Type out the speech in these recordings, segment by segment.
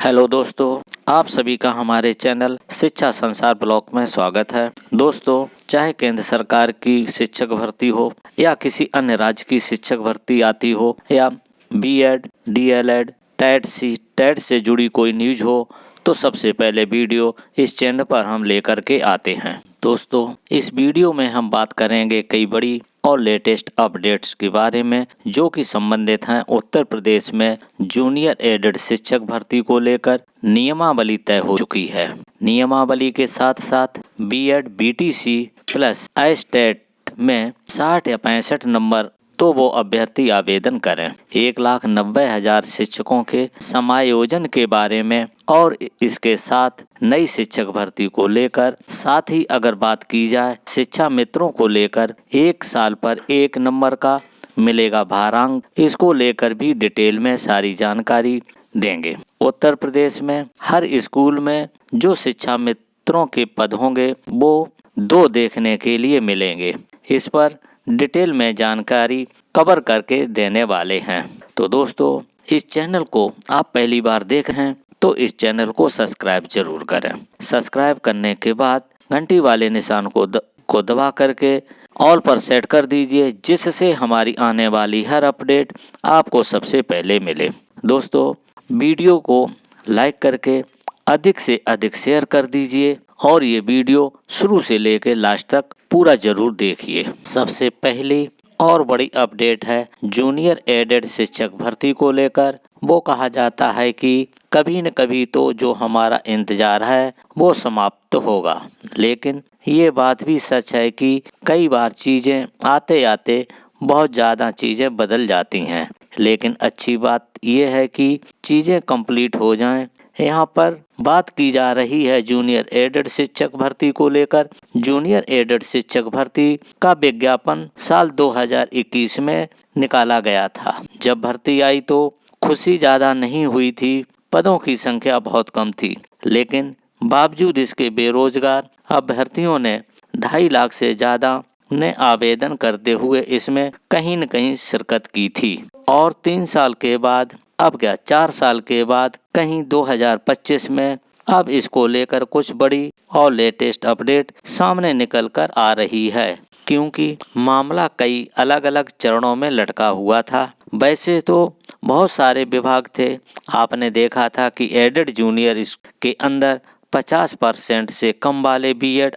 Hello दोस्तों, आप सभी का हमारे चैनल शिक्षा संसार ब्लॉग में स्वागत है। दोस्तों, चाहे केंद्र सरकार की शिक्षक भर्ती हो या किसी अन्य राज्य की शिक्षक भर्ती आती हो या बीएड, डीएलएड, टेट से जुड़ी कोई न्यूज हो, तो सबसे पहले वीडियो इस चैनल पर हम लेकर के आते हैं। दोस्तों, इस वीडियो में हम बात करेंगे कई बड़ी और लेटेस्ट अपडेट्स के बारे में जो कि संबंधित हैं उत्तर प्रदेश में जूनियर एडेड शिक्षक भर्ती को लेकर नियमावली तय हो चुकी है। नियमावली के साथ साथ बीएड, बीटीसी प्लस एस्टेट में 60 या 65 नंबर तो वो अभ्यर्थी आवेदन करें। 1,90,000 शिक्षकों के समायोजन के बारे में और इसके साथ नई शिक्षक भर्ती को लेकर, साथ ही अगर बात की जाए शिक्षा मित्रों को लेकर 1 साल पर 1 नंबर का मिलेगा भारांक, इसको लेकर भी डिटेल में सारी जानकारी देंगे। उत्तर प्रदेश में हर स्कूल में जो शिक्षा मित्रों के पद होंगे वो 2 देखने के लिए मिलेंगे। इस पर डिटेल में जानकारी कवर करके देने वाले हैं। तो दोस्तों, इस चैनल को आप पहली बार देख रहे हैं तो इस चैनल को सब्सक्राइब जरूर करें। सब्सक्राइब करने के बाद घंटी वाले निशान को दबा करके ऑल पर सेट कर दीजिए, जिससे हमारी आने वाली हर अपडेट आपको सबसे पहले मिले। दोस्तों, वीडियो को लाइक करके अधिक से अधिक शेयर कर दीजिए और ये वीडियो शुरू से लेकर लास्ट तक पूरा जरूर देखिए। सबसे पहली और बड़ी अपडेट है जूनियर एडेड शिक्षक भर्ती को लेकर। वो कहा जाता है कि कभी न कभी तो जो हमारा इंतजार है वो समाप्त होगा, लेकिन ये बात भी सच है कि कई बार चीज़ें आते आते बहुत ज़्यादा चीज़ें बदल जाती हैं, लेकिन अच्छी बात ये है कि चीज़ें कंप्लीट हो जाएं। यहाँ पर बात की जा रही है जूनियर एडेड शिक्षक भर्ती को लेकर। जूनियर एडेड शिक्षक भर्ती का विज्ञापन साल 2021 में निकाला गया था। जब भर्ती आई तो खुशी ज़्यादा नहीं हुई थी, पदों की संख्या बहुत कम थी, लेकिन बावजूद इसके बेरोजगार अभ्यर्थियों ने 2.5 लाख से ज़्यादा ने आवेदन करते हुए इसमें कहीं न कहीं शिरकत की थी। और 3 साल के बाद, अब क्या 4 साल के बाद, कहीं 2025 में अब इसको लेकर कुछ बड़ी और लेटेस्ट अपडेट सामने निकल कर आ रही है, क्योंकि मामला कई अलग अलग चरणों में लटका हुआ था। वैसे तो बहुत सारे विभाग थे। आपने देखा था कि एडेड जूनियर के अंदर 50% से कम वाले बीएड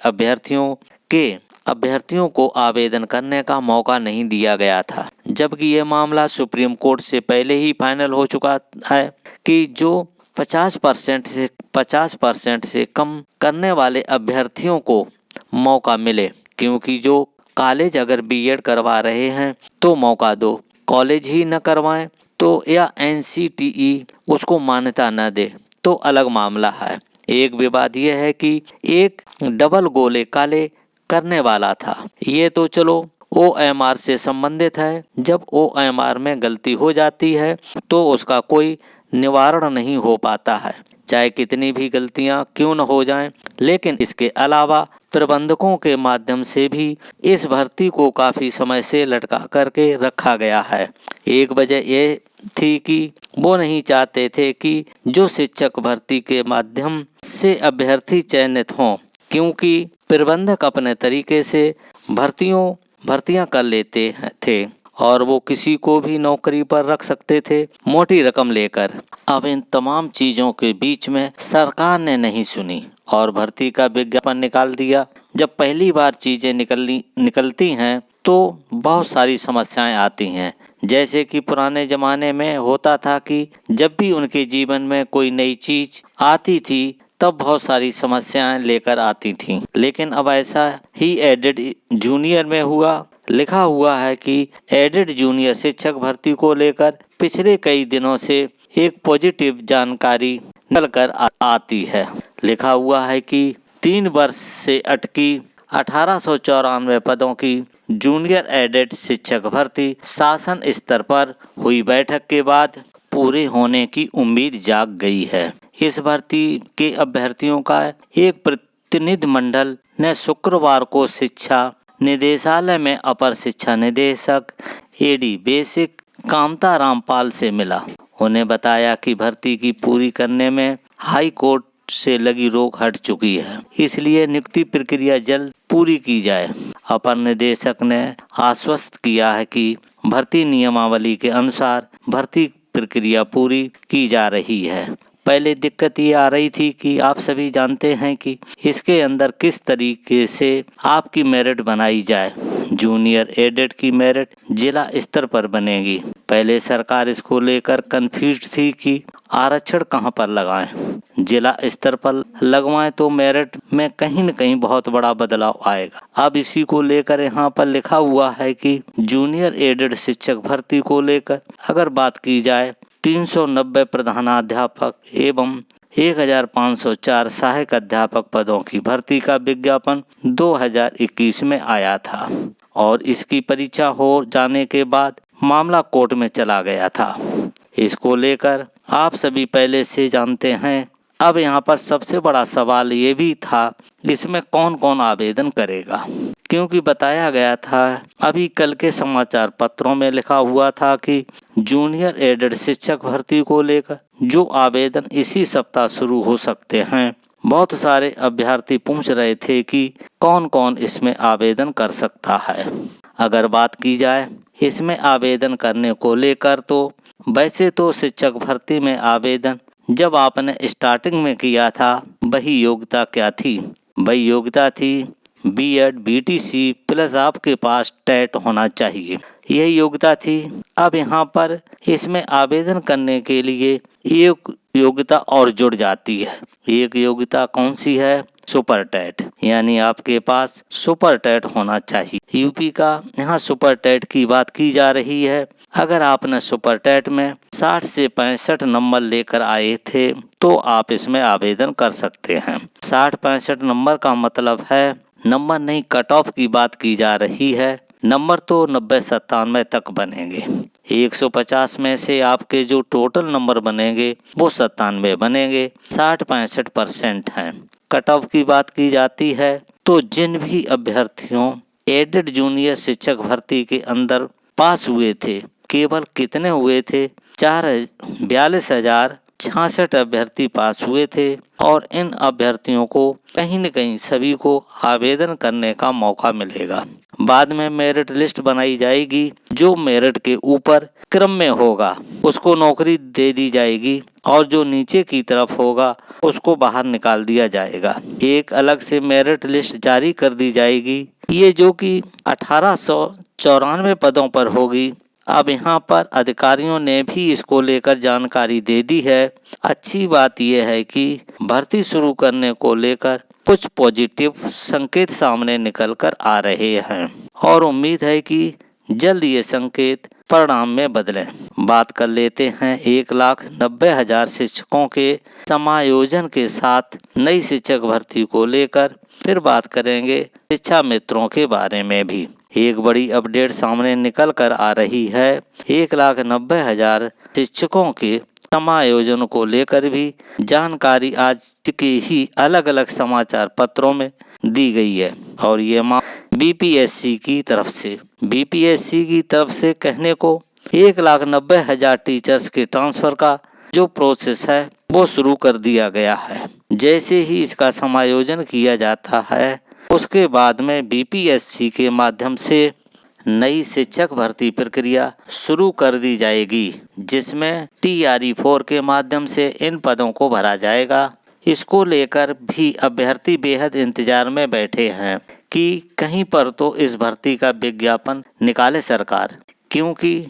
अभ्यर्थियों को आवेदन करने का मौका नहीं दिया गया था, जबकि ये मामला सुप्रीम कोर्ट से पहले ही फाइनल हो चुका है कि जो 50% से कम करने वाले अभ्यर्थियों को मौका मिले, क्योंकि जो कॉलेज अगर बीएड करवा रहे हैं तो मौका दो, कॉलेज ही न करवाएं तो या एनसीटीई उसको मान्यता न दे तो अलग मामला है। एक विवाद यह है कि एक डबल गोले काले करने वाला था। ये तो चलो ओएमआर से संबंधित है। जब ओएमआर में गलती हो जाती है तो उसका कोई निवारण नहीं हो पाता है, चाहे कितनी भी गलतियां क्यों न हो जाएं। लेकिन इसके अलावा प्रबंधकों के माध्यम से भी इस भर्ती को काफ़ी समय से लटका करके रखा गया है। एक वजह ये थी कि वो नहीं चाहते थे कि जो शिक्षक भर्ती के माध्यम से अभ्यर्थी चयनित हों, क्योंकि प्रबंधक अपने तरीके से भर्तियां कर लेते थे और वो किसी को भी नौकरी पर रख सकते थे मोटी रकम लेकर। अब इन तमाम चीज़ों के बीच में सरकार ने नहीं सुनी और भर्ती का विज्ञापन निकाल दिया। जब पहली बार चीज़ें निकलती हैं तो बहुत सारी समस्याएं आती हैं। जैसे कि पुराने ज़माने में होता था कि जब भी उनके जीवन में कोई नई चीज़ आती थी तब बहुत सारी समस्याएं लेकर आती थीं, लेकिन अब ऐसा ही एडेड जूनियर में हुआ। लिखा हुआ है कि एडेड जूनियर शिक्षक भर्ती को लेकर पिछले कई दिनों से एक पॉजिटिव जानकारी निकल कर आती है। लिखा हुआ है कि 3 वर्ष से अटकी 1894 पदों की जूनियर एडेड शिक्षक भर्ती शासन स्तर पर हुई बैठक के बाद पूरे होने की उम्मीद जाग गई है। इस भर्ती के अभ्यर्थियों का एक प्रतिनिधिमंडल ने शुक्रवार को शिक्षा निदेशालय में अपर शिक्षा निदेशक एडी बेसिक कामता रामपाल से मिला। उन्हें बताया कि भर्ती की पूरी करने में हाई कोर्ट से लगी रोक हट चुकी है, इसलिए नियुक्ति प्रक्रिया जल्द पूरी की जाए। अपर निदेशक ने आश्वस्त किया है कि भर्ती नियमावली के अनुसार भर्ती प्रक्रिया पूरी की जा रही है। पहले दिक्कत ये आ रही थी कि आप सभी जानते हैं कि इसके अंदर किस तरीके से आपकी मेरिट बनाई जाए। जूनियर एडेड की मेरिट जिला स्तर पर बनेगी। पहले सरकार इसको लेकर कंफ्यूज थी कि आरक्षण कहां पर लगाएं। जिला स्तर पर लगवाएं तो मेरिट में कहीं न कहीं बहुत बड़ा बदलाव आएगा। अब इसी को लेकर यहाँ पर लिखा हुआ है कि जूनियर एडेड शिक्षक भर्ती को लेकर अगर बात की जाए 390 प्रधानाध्यापक एवं 1504 सहायक अध्यापक पदों की भर्ती का विज्ञापन 2021 में आया था और इसकी परीक्षा हो जाने के बाद मामला कोर्ट में चला गया था। इसको लेकर आप सभी पहले से जानते हैं। अब यहाँ पर सबसे बड़ा सवाल ये भी था इसमें कौन कौन आवेदन करेगा, क्योंकि बताया गया था अभी कल के समाचार पत्रों में लिखा हुआ था कि जूनियर एडेड शिक्षक भर्ती को लेकर जो आवेदन इसी सप्ताह शुरू हो सकते हैं। बहुत सारे अभ्यर्थी पूछ रहे थे कि कौन कौन इसमें आवेदन कर सकता है। अगर बात की जाए इसमें आवेदन करने को लेकर तो वैसे तो शिक्षक भर्ती में आवेदन जब आपने स्टार्टिंग में किया था वही योग्यता क्या थी? वही योग्यता थी बीएड बीटीसी प्लस आपके पास टेट होना चाहिए, यही योग्यता थी। अब यहाँ पर इसमें आवेदन करने के लिए एक योग्यता और जुड़ जाती है। एक योग्यता कौन सी है? सुपर टेट, यानी आपके पास सुपर टेट होना चाहिए। यूपी का यहाँ सुपर टेट की बात की जा रही है। अगर आपने सुपर टेट में 60 से 65 नंबर लेकर आए थे तो आप इसमें आवेदन कर सकते हैं। 60-65 नंबर का मतलब है नंबर नहीं, कट ऑफ की बात की जा रही है। नंबर तो 90-97 तक बनेंगे। 150 में से आपके जो टोटल नंबर बनेंगे वो 97 बनेंगे। 60-65% हैं। कट ऑफ की बात की जाती है तो जिन भी अभ्यर्थियों एडेड जूनियर शिक्षक भर्ती के अंदर पास हुए थे, केवल कितने हुए थे? 42,066 अभ्यर्थी पास हुए थे और इन अभ्यर्थियों को कहीं न कहीं सभी को आवेदन करने का मौका मिलेगा। बाद में मेरिट लिस्ट बनाई जाएगी। जो मेरिट के ऊपर क्रम में होगा उसको नौकरी दे दी जाएगी और जो नीचे की तरफ होगा उसको बाहर निकाल दिया जाएगा। एक अलग से मेरिट लिस्ट जारी कर दी जाएगी, ये जो कि 1894 पदों पर होगी। अब यहाँ पर अधिकारियों ने भी इसको लेकर जानकारी दे दी है। अच्छी बात यह है कि भर्ती शुरू करने को लेकर कुछ पॉजिटिव संकेत सामने निकल कर आ रहे हैं और उम्मीद है कि जल्द ये संकेत परिणाम में बदलें। बात कर लेते हैं 1,90,000 शिक्षकों के समायोजन के साथ नई शिक्षक भर्ती को लेकर। फिर बात करेंगे शिक्षा मित्रों के बारे में भी। एक बड़ी अपडेट सामने निकल कर आ रही है। 1,90,000 शिक्षकों के समायोजन को लेकर भी जानकारी आज के ही अलग अलग समाचार पत्रों में दी गई है और ये बीपीएससी की तरफ से कहने को 1,90,000 टीचर्स के ट्रांसफर का जो प्रोसेस है वो शुरू कर दिया गया है। जैसे ही इसका समायोजन किया जाता है उसके बाद में बीपीएससी के माध्यम से नई शिक्षक भर्ती प्रक्रिया शुरू कर दी जाएगी, जिसमें TRE 4 के माध्यम से इन पदों को भरा जाएगा। इसको लेकर भी अभ्यर्थी बेहद इंतजार में बैठे हैं कि कहीं पर तो इस भर्ती का विज्ञापन निकाले सरकार, क्योंकि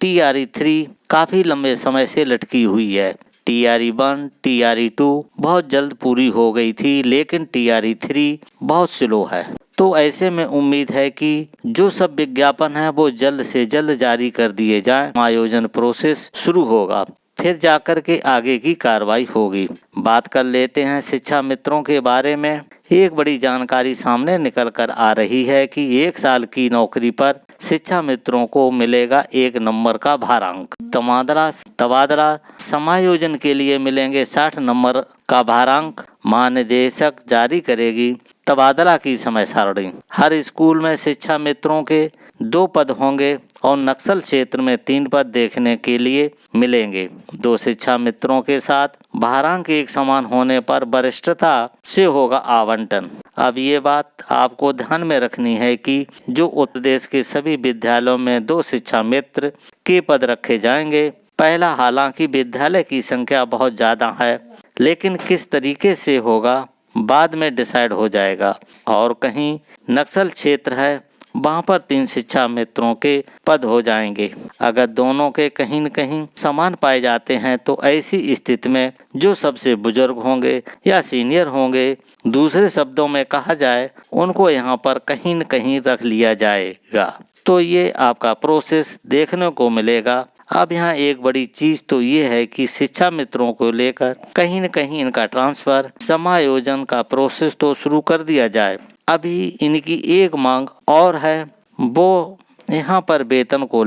TRE 3 काफ़ी लंबे समय से लटकी हुई है। TRE 1, TRE 2 बहुत जल्द पूरी हो गई थी, लेकिन TRE 3 बहुत स्लो है। तो ऐसे में उम्मीद है कि जो सब विज्ञापन है वो जल्द से जल्द जारी कर दिए जाएं। आयोजन प्रोसेस शुरू होगा, फिर जाकर के आगे की कार्रवाई होगी। बात कर लेते हैं शिक्षा मित्रों के बारे में। एक बड़ी जानकारी सामने निकल कर आ रही है कि 1 साल की नौकरी पर शिक्षा मित्रों को मिलेगा 1 नंबर का भारांक। तबादला समायोजन के लिए मिलेंगे 60 नंबर का भारांक। महानिदेशक जारी करेगी तबादला की समय सारणी। हर स्कूल में शिक्षा मित्रों के 2 पद होंगे और नक्सल क्षेत्र में 3 पद देखने के लिए मिलेंगे। 2 शिक्षा मित्रों के साथ भारांक एक समान होने पर वरिष्ठता से होगा आवंटन। अब ये बात आपको ध्यान में रखनी है कि जो उत्तर प्रदेश के सभी विद्यालयों में 2 शिक्षा मित्र के पद रखे जाएंगे। पहला, हालांकि विद्यालय की संख्या बहुत ज़्यादा है, लेकिन किस तरीके से होगा बाद में डिसाइड हो जाएगा। और कहीं नक्सल क्षेत्र है, वहाँ पर 3 शिक्षा मित्रों के पद हो जाएंगे। अगर दोनों के कहीं न कहीं समान पाए जाते हैं तो ऐसी स्थिति में जो सबसे बुजुर्ग होंगे या सीनियर होंगे, दूसरे शब्दों में कहा जाए, उनको यहाँ पर कहीं न कहीं रख लिया जाएगा। तो ये आपका प्रोसेस देखने को मिलेगा। अब यहाँ एक बड़ी चीज़ तो ये है कि शिक्षा मित्रों को लेकर कहीं न कहीं इनका ट्रांसफ़र समायोजन का प्रोसेस तो शुरू कर दिया जाए। अभी इनकी एक मांग और है, वो यहाँ पर वेतन को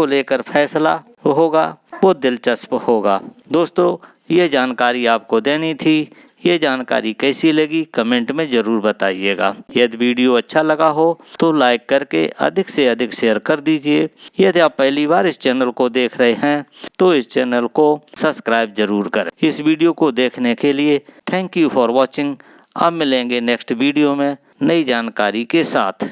लेकर फैसला होगा, वो दिलचस्प होगा। दोस्तों, ये जानकारी आपको देनी थी। ये जानकारी कैसी लगी कमेंट में ज़रूर बताइएगा। यदि वीडियो अच्छा लगा हो तो लाइक करके अधिक से अधिक शेयर कर दीजिए। यदि आप पहली बार इस चैनल को देख रहे हैं तो इस चैनल को सब्सक्राइब जरूर करें। इस वीडियो को देखने के लिए थैंक यू फॉर वॉचिंग। अब मिलेंगे नेक्स्ट वीडियो में नई जानकारी के साथ।